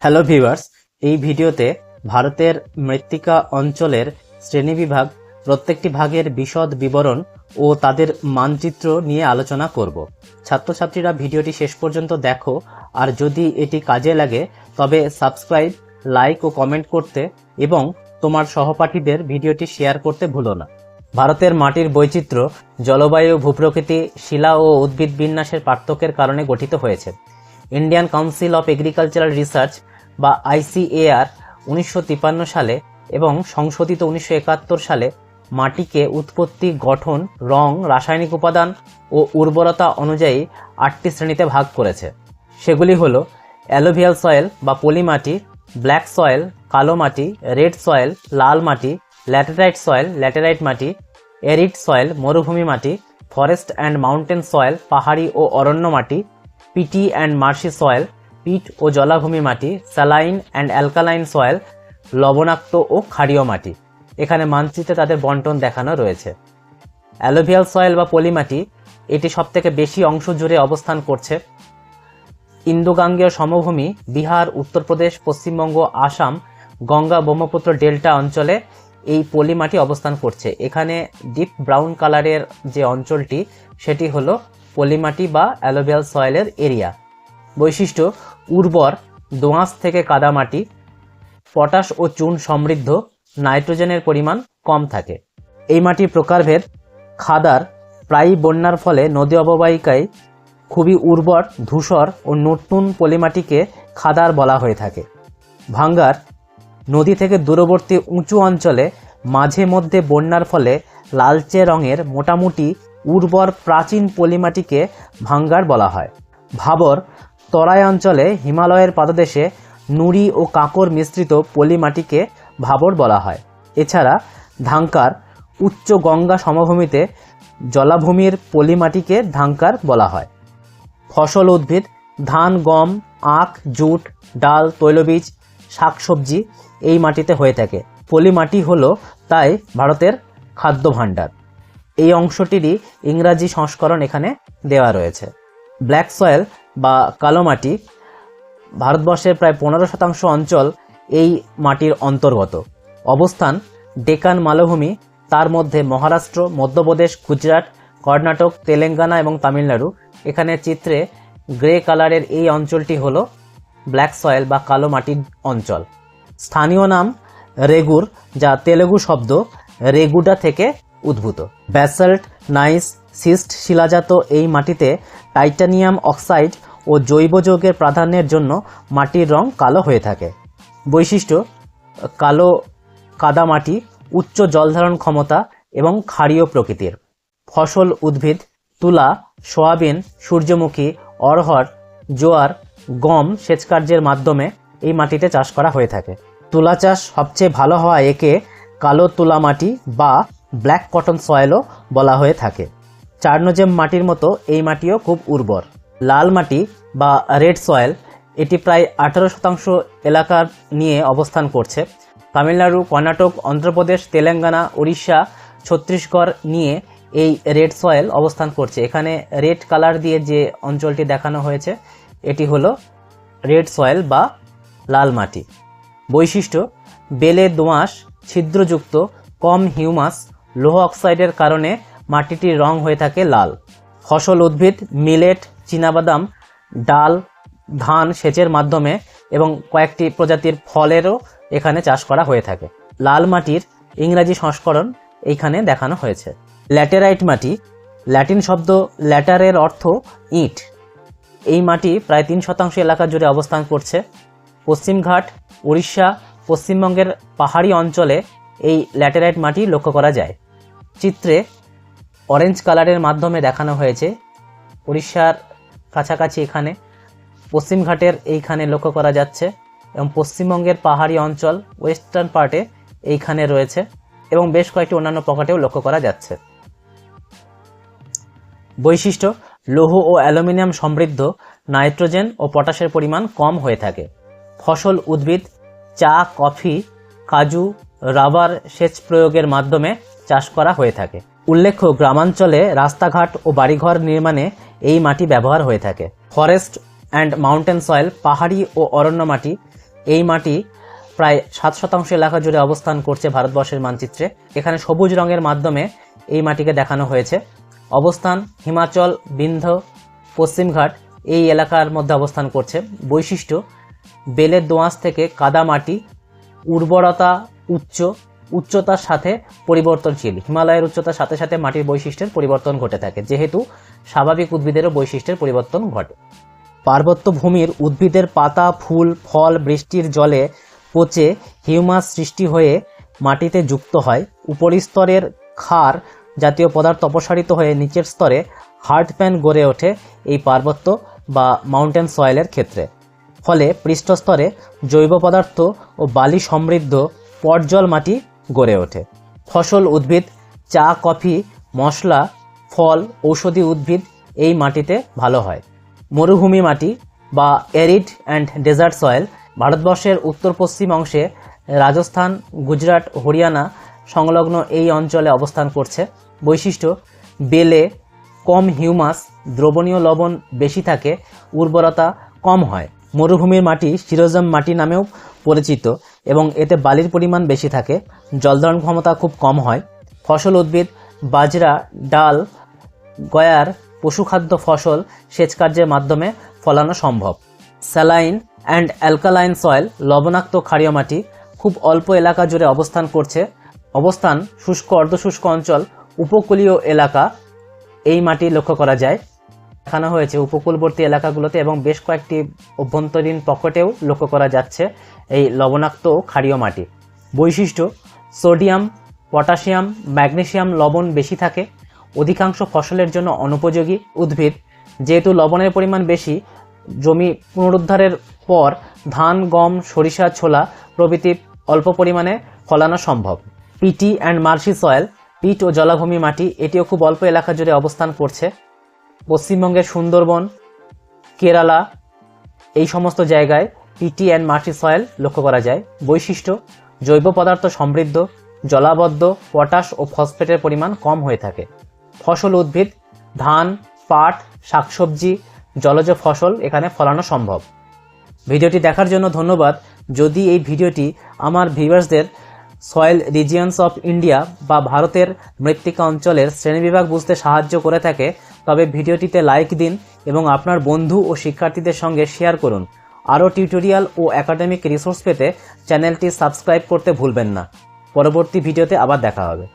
Hello viewers, এই ভিডিওতে ভারতের মৃত্তিকা অঞ্চলের শ্রেণীবিভাগ প্রত্যেকটি ভাগের বিশদ বিবরণ ও তাদের মানচিত্র নিয়ে আলোচনা করব। ছাত্রছাত্রীরা ভিডিওটি শেষ পর্যন্ত দেখো, আর যদি এটি কাজে লাগে তবে সাবস্ক্রাইব, লাইক ও কমেন্ট করতে এবং তোমার সহপাঠীদের ভিডিওটি শেয়ার করতে ভুলো না। ভারতের মাটির বৈচিত্র্য জলবায়ু, ভূপ্রকৃতি, শিলা ও উদ্ভিদ বিন্যাসের পার্থক্যের কারণে গঠিত হয়েছে। Indian council of agricultural research বা ICAR 1953 সালে এবং সংশোধিত 1971 সালে মাটিকে উৎপত্তি, গঠন, রং, রাসায়নিক উপাদান ও উর্বরতা অনুযায়ী 8টি শ্রেণীতে ভাগ করেছে। সেগুলি হল অ্যালুভিয়াল সয়েল বা পলি মাটি, ব্ল্যাক সয়েল কালো মাটি, রেড সয়েল লাল মাটি, ল্যাটেরাইট সয়েল ল্যাটেরাইট মাটি, এরিড সয়েল মরুভূমি মাটি, ফরেস্ট অ্যান্ড মাউন্টেন সয়েল পাহাড়ি ও অরণ্য মাটি, পিটি অ্যান্ড মার্শি সয়েল পিট ও জলাভূমি মাটি, স্যালাইন অ্যান্ড অ্যালকালাইন সয়েল লবণাক্ত ও ক্ষারীয় মাটি। এখানে মানচিত্রে তাদের বন্টন দেখানো রয়েছে। অ্যালুভিয়াল সয়েল বা পলি মাটি, এটি সবথেকে বেশি অংশ জুড়ে অবস্থান করছে। ইন্দো গাঙ্গেয় সমভূমি, বিহার, উত্তরপ্রদেশ, পশ্চিমবঙ্গ, আসাম, গঙ্গা ব্রহ্মপুত্র ডেল্টা অঞ্চলে এই পলি মাটি অবস্থান করছে। এখানে ডিপ ব্রাউন কালারের যে অঞ্চলটি সেটি হলো পলি মাটি বা অ্যালুভিয়াল সয়েলের এরিয়া। বৈশিষ্ট্য: উর্বর, দোআঁশ থেকে কাদা মাটি, পটাশ ও চুন সমৃদ্ধ, নাইট্রোজেনের পরিমাণ কম থাকে। এই মাটির প্রকারভেদ: খাদার, প্রায়ই বন্যার ফলে নদী অববাহিকায় খুবই উর্বর, ধূসর ও নতুন পলিমাটিকে খাদার বলা হয়ে থাকে। ভাঙ্গার, নদী থেকে দূরবর্তী উঁচু অঞ্চলে মাঝে মধ্যে বন্যার ফলে লালচে রঙের মোটামুটি উর্বর প্রাচীন পলিমাটিকে ভাঙ্গার বলা হয়। ভাবর, তরাই অঞ্চলে হিমালয়ের পাদদেশে নুড়ি ও কাঁকর মিশ্রিত পলিমাটিকে ভাবর বলা হয়। এছাড়া ধাঙ্কার, উচ্চ গঙ্গা সমভূমিতে জলাভূমির পলিমাটিকে ধাঙ্কার বলা হয়। ফসল উদ্ভিদ: ধান, গম, আখ, জুট, ডাল, তৈলবীজ, শাকসবজি এই মাটিতে হয়ে থাকে। পলিমাটি হলো তাই ভারতের খাদ্য ভাণ্ডার। এই অংশটিরই ইংরাজি সংস্করণ এখানে দেওয়া রয়েছে। ব্ল্যাক সয়েল বা কালো মাটি, ভারতবর্ষের প্রায় 15% অঞ্চল এই মাটির অন্তর্গত। অবস্থান: ডেকান মালভূমি, তার মধ্যে মহারাষ্ট্র, মধ্যপ্রদেশ, গুজরাট, কর্ণাটক, তেলেঙ্গানা এবং তামিলনাড়ু। এখানে চিত্রে গ্রে কালারের এই অঞ্চলটি হলো ব্ল্যাক সয়েল বা কালো মাটির অঞ্চল। স্থানীয় নাম রেগুর, যা তেলুগু শব্দ রেগুডা থেকে উদ্ভূত। ব্যাসল্ট, নাইস, সিস্ট শিলাজাত এই মাটিতে টাইটানিয়াম অক্সাইড ও জৈব যৌগের প্রাধান্যের জন্য মাটির রং কালো হয়ে থাকে। বৈশিষ্ট্য: কালো কাদা মাটি, উচ্চ জলধারণ ক্ষমতা এবং ক্ষারীয় প্রকৃতির। ফসল উদ্ভিদ: তুলা, সয়াবিন, সূর্যমুখী, অড়হর, জোয়ার, গম সেচ কার্যের মাধ্যমে এই মাটিতে চাষ করা হয়ে থাকে। তুলা চাষ সবচেয়ে ভালো হওয়ায় একে কালো তুলা মাটি বা ব্ল্যাক কটন সয়েলও বলা হয়ে থাকে। চারনোজেম মাটির মতো এই মাটিও খুব উর্বর। লাল মাটি বা রেড সয়েল, এটি প্রায় 18% এলাকা নিয়ে অবস্থান করছে। তামিলনাড়ু, কর্ণাটক, অন্ধ্রপ্রদেশ, তেলেঙ্গানা, উড়িষ্যা, ছত্তিশগড় নিয়ে এই রেড সয়েল অবস্থান করছে। এখানে রেড কালার দিয়ে যে অঞ্চলটি দেখানো হয়েছে এটি হলো রেড সয়েল বা লাল মাটি। বৈশিষ্ট্য: বেলে দোআঁশ, ছিদ্রযুক্ত, কম হিউমাস, লৌহ অক্সাইডের কারণে মাটিটির রং হয়ে থাকে লাল। ফসল উদ্ভিদ: মিলেট, চীনাবাদাম, ডাল, ধান সেচের মাধ্যমে এবং কয়েকটি প্রজাতির ফলেরও এখানে চাষ করা হয়ে থাকে। লাল মাটির ইংরাজি সংস্করণ এইখানে দেখানো হয়েছে। ল্যাটেরাইট মাটি, ল্যাটিন শব্দ ল্যাটারের অর্থ ইট। এই মাটি প্রায় 3% এলাকা জুড়ে অবস্থান করছে। পশ্চিমঘাট, উড়িষ্যা, পশ্চিমবঙ্গের পাহাড়ি অঞ্চলে এই ল্যাটেরাইট মাটি লক্ষ্য করা যায়। চিত্রে অরেঞ্জ কালারের মাধ্যমে দেখানো হয়েছে। উড়িষ্যার কাছাকাছি এখানে পশ্চিমঘাটের এইখানে লক্ষ্য করা যাচ্ছে এবং পশ্চিমবঙ্গের পাহাড়ি অঞ্চল ওয়েস্টার্ন পার্টে এইখানে রয়েছে এবং বেশ কয়েকটি অন্যান্য পকেটেও লক্ষ্য করা যাচ্ছে। বৈশিষ্ট্য: লৌহ ও অ্যালুমিনিয়াম সমৃদ্ধ, নাইট্রোজেন ও পটাশের পরিমাণ কম হয়ে থাকে। ফসল উদ্ভিদ: চা, কফি, কাজু, রাবার সেচ প্রয়োগের মাধ্যমে চাষ করা হয়ে থাকে। উল্লেখ্য, গ্রামাঞ্চলে রাস্তাঘাট ও বাড়িঘর নির্মাণে এই মাটি ব্যবহার হয়ে থাকে। ফরেস্ট অ্যান্ড মাউন্টেন সয়েল, পাহাড়ি ও অরণ্য মাটি, এই মাটি প্রায় 7% এলাকা জুড়ে অবস্থান করছে ভারতবর্ষের মানচিত্রে। এখানে সবুজ রঙের মাধ্যমে এই মাটিকে দেখানো হয়েছে। অবস্থান হিমাচল, বিন্ধ্য, পশ্চিমঘাট এই এলাকার মধ্যে অবস্থান করছে। বৈশিষ্ট্য: বেলের দোআঁশ থেকে কাদা মাটি, উর্বরতা উচ্চতার সাথে পরিবর্তনশীল। হিমালয়ের উচ্চতার সাথে সাথে মাটির বৈশিষ্ট্যের পরিবর্তন ঘটে থাকে, যেহেতু স্বাভাবিক উদ্ভিদেরও বৈশিষ্ট্যের পরিবর্তন ঘটে। পার্বত্য ভূমির উদ্ভিদের পাতা, ফুল, ফল বৃষ্টির জলে পচে হিউমাস সৃষ্টি হয়ে মাটিতে যুক্ত হয়। উপরিস্তরের ক্ষার জাতীয় পদার্থ অপসারিত হয়ে নিচের স্তরে হার্ড প্যান গড়ে ওঠে এই পার্বত্য বা মাউন্টেন সয়েলের ক্ষেত্রে। ফলে পৃষ্ঠস্তরে জৈব পদার্থ ও বালি সমৃদ্ধ পটজল মাটি গড়ে ওঠে। ফসল উদ্ভিদ: চা, কফি, মশলা, ফল, ঔষধি উদ্ভিদ এই মাটিতে ভালো হয়। মরুভূমি মাটি বা অ্যারিড অ্যান্ড ডেজার্ট সয়েল: ভারতবর্ষের উত্তর পশ্চিম অংশে রাজস্থান, গুজরাট, হরিয়ানা সংলগ্ন এই অঞ্চলে অবস্থান করছে। বৈশিষ্ট্য: বেলে কম হিউমাস, দ্রবণীয় লবণ বেশি থাকে, উর্বরতা কম হয়। মরুভূমির মাটি শিরোজম মাটি নামেও পরিচিত এবং এতে বালির পরিমাণ বেশি থাকে, জলধারণ ক্ষমতা খুব কম হয়। ফসল উদ্ভিদ: বাজরা, ডাল, গয়ার পশুখাদ্য ফসল সেচ কার্যের মাধ্যমে ফলানো সম্ভব। স্যালাইন অ্যান্ড অ্যালকালাইন সয়েল: লবণাক্ত ক্ষারীয় মাটি, খুব অল্প এলাকা জুড়ে অবস্থান করছে। অবস্থান শুষ্ক অর্ধশুষ্ক অঞ্চল, উপকূলীয় এলাকা এই মাটি লক্ষ্য করা যায়। দেখানো হয়েছে উপকূলবর্তী এলাকাগুলোতে এবং বেশ কয়েকটি অভ্যন্তরীণ পকেটেও লক্ষ্য করা যাচ্ছে এই লবণাক্ত ক্ষারীয় মাটি। বৈশিষ্ট্য: সোডিয়াম, পটাশিয়াম, ম্যাগনেসিয়াম লবণ বেশি থাকে, অধিকাংশ ফসলের জন্য অনুপযোগী উদ্ভিদ। যেহেতু লবণের পরিমাণ বেশি, জমি পুনরুদ্ধারের পর ধান, গম, সরিষা, ছোলা প্রভৃতি অল্প পরিমাণে ফলানো সম্ভব। পিটি অ্যান্ড মার্শি সয়েল: পিট ও জলাভূমি মাটি, এটিও খুব অল্প এলাকা জুড়ে অবস্থান করছে। পশ্চিমবঙ্গের সুন্দরবন, কেরালা এই সমস্ত জায়গায় পিটি অ্যান্ড মার্শি সয়েল লক্ষ্য করা যায়। বৈশিষ্ট্য: জৈব পদার্থ সমৃদ্ধ, জলাবদ্ধ, পটাশ ও ফসফেটের পরিমাণ কম হয়ে থাকে। ফসল উদ্ভিদ: ধান, পাট, শাকসবজি, জলজ ফসল এখানে ফলানো সম্ভব। ভিডিওটি দেখার জন্য ধন্যবাদ। যদি এই ভিডিওটি আমার ভিউয়ার্সদের সয়েল রিজিয়নস অফ ইন্ডিয়া বা ভারতের মৃত্তিকা অঞ্চলের শ্রেণীবিভাগ বুঝতে সাহায্য করে থাকে, তবে ভিডিওটিতে লাইক দিন এবং আপনার বন্ধু ও শিক্ষার্থীদের সঙ্গে শেয়ার করুন। আরও টিউটোরিয়াল ও একাডেমিক রিসোর্স পেতে চ্যানেলটি সাবস্ক্রাইব করতে ভুলবেন না। পরবর্তী ভিডিওতে আবার দেখা হবে।